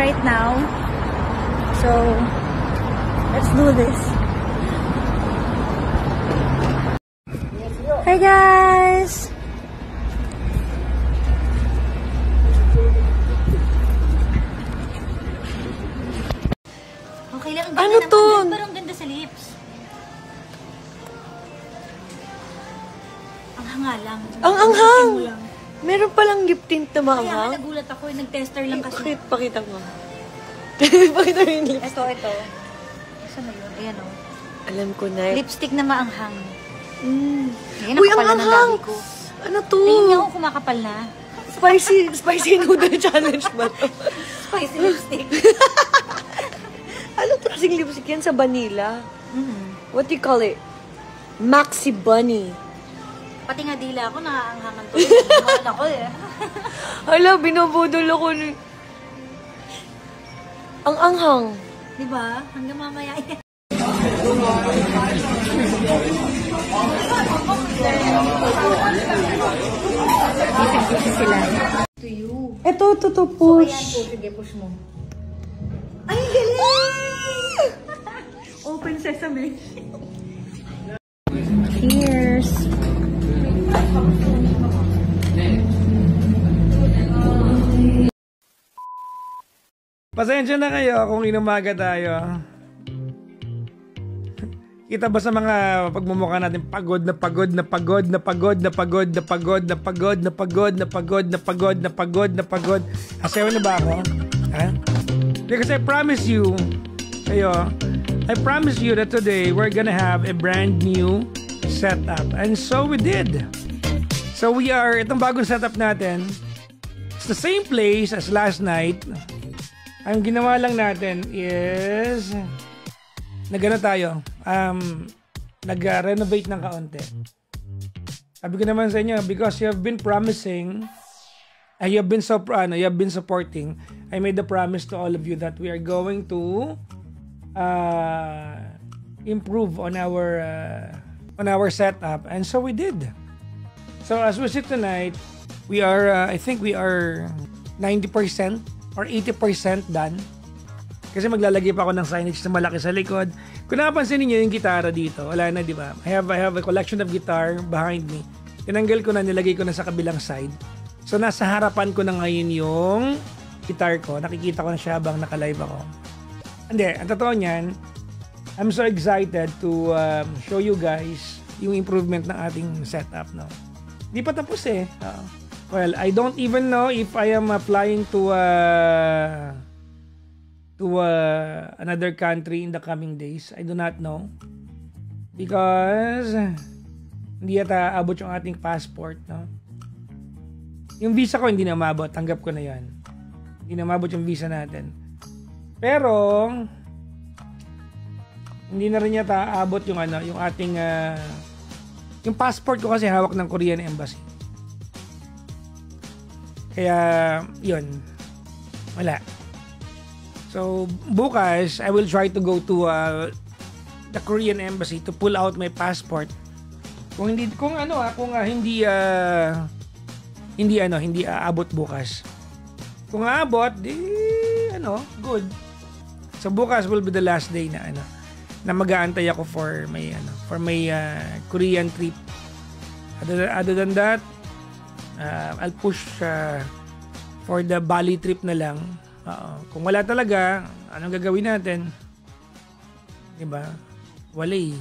right now. So, let's do this. Hey guys! Okay lang. Ano to? Parang ganda sa lips. Ang hanga lang. Ang anghang! Meron palang lip tint na Kaya maanghang? nagulat ako. Nag-tester lang kasi. Pakita mo. Pakita mo yung lips. Ito. Saan na yun? Ayan o. Alam ko na. Lipstick na maanghang. Ayan, Uy, ang nakapal na ng anghang! labi ko. Ano to? Tingin niya ako kumakapal na. Spicy noodle challenge ba to? Spicy lipstick. Ano to kasing lipstick yan sa vanilla? What do you call it? Maxi Bunny. Pati nga dila ako, nakaanghangan to. Bumahan ako eh. Hala, binubudol ako ni... Ang anghang. Diba? Hanggang mamaya yan. Busy sila. To you. Ito, to So, push. ayan po. Sige, push mo. Ay, galing! Open sesame. Cheers! Pasensya na kayo kung inumaga tayo. Kita ba sa mga pagmumukha natin pagod na pagod na pagod na pagod na pagod na pagod na pagod na pagod na pagod na pagod na pagod na pagod. Asawa na ba ako? Ha? Because I promise you, I promise you that today we're gonna have a brand new setup. And so we did. So we are, itong bagong setup natin, it's the same place as last night. Ang ginawa lang natin is nag-ano tayo, nag-renovate ng kaunti. Sabi ko naman sa inyo, because you have been promising, you have been supporting, I made the promise to all of you that we are going to improve on our setup, and so we did. So as we sit tonight, we are, I think we are 90% or 80% done. Kasi maglalagay pa ako ng signage na malaki sa likod. Kung napansin niyo yung gitara dito, wala na, di ba? I have a collection of guitar behind me. Tinanggal ko na, nilagay ko na sa kabilang side. So nasa harapan ko na ngayon yung guitar ko. Nakikita ko na siya habang naka-live ako. Hindi, ang totoo niyan, I'm so excited to show you guys yung improvement ng ating setup, no? Di pa tapos eh. Well, I don't even know if I am applying to another country in the coming days. I do not know. Because hindi yata abot yung ating passport, no? Yung visa ko hindi na umabot. Tanggap ko na yan. Hindi na umabot yung visa natin. Pero hindi na rin yata abot yung yung ating yung passport ko kasi hawak ng Korean Embassy. Kaya yun. Wala. So, bukas, I will try to go to the Korean Embassy to pull out my passport. Kung hindi aabot bukas. Kung aabot, good. So, bukas will be the last day na mag-aantay ako for my Korean trip. Other than that, I'll push for the Bali trip na lang. Kung wala talaga, anong gagawin natin? Diba? Wala eh.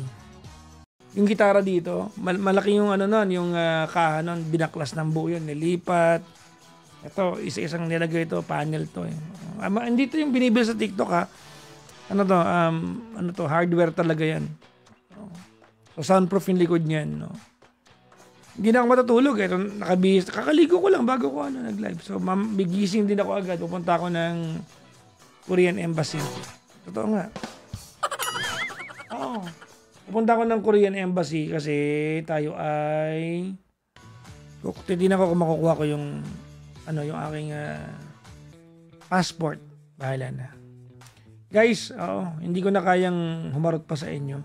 Yung gitara dito, malaki yung yung kaha nun, binaklas ng buo yun, nilipat. Ito, isa-isang nilagay ito, panel to eh. Hindi to yung binibili sa TikTok ha. Hardware talaga yan. So soundproof yung likod niyan, no. Hindi na ako matutulog eh. Nakabihis. Kakaligo ko lang bago ko nag-live. So, bigising din ako agad. Pupunta ako ng Korean Embassy. Totoo nga. Oo. Pupunta ako ng Korean Embassy kasi tayo ay titignan ko kung makukuha ko yung aking passport. Bahala na. Guys, hindi ko na kayang humarot pa sa inyo.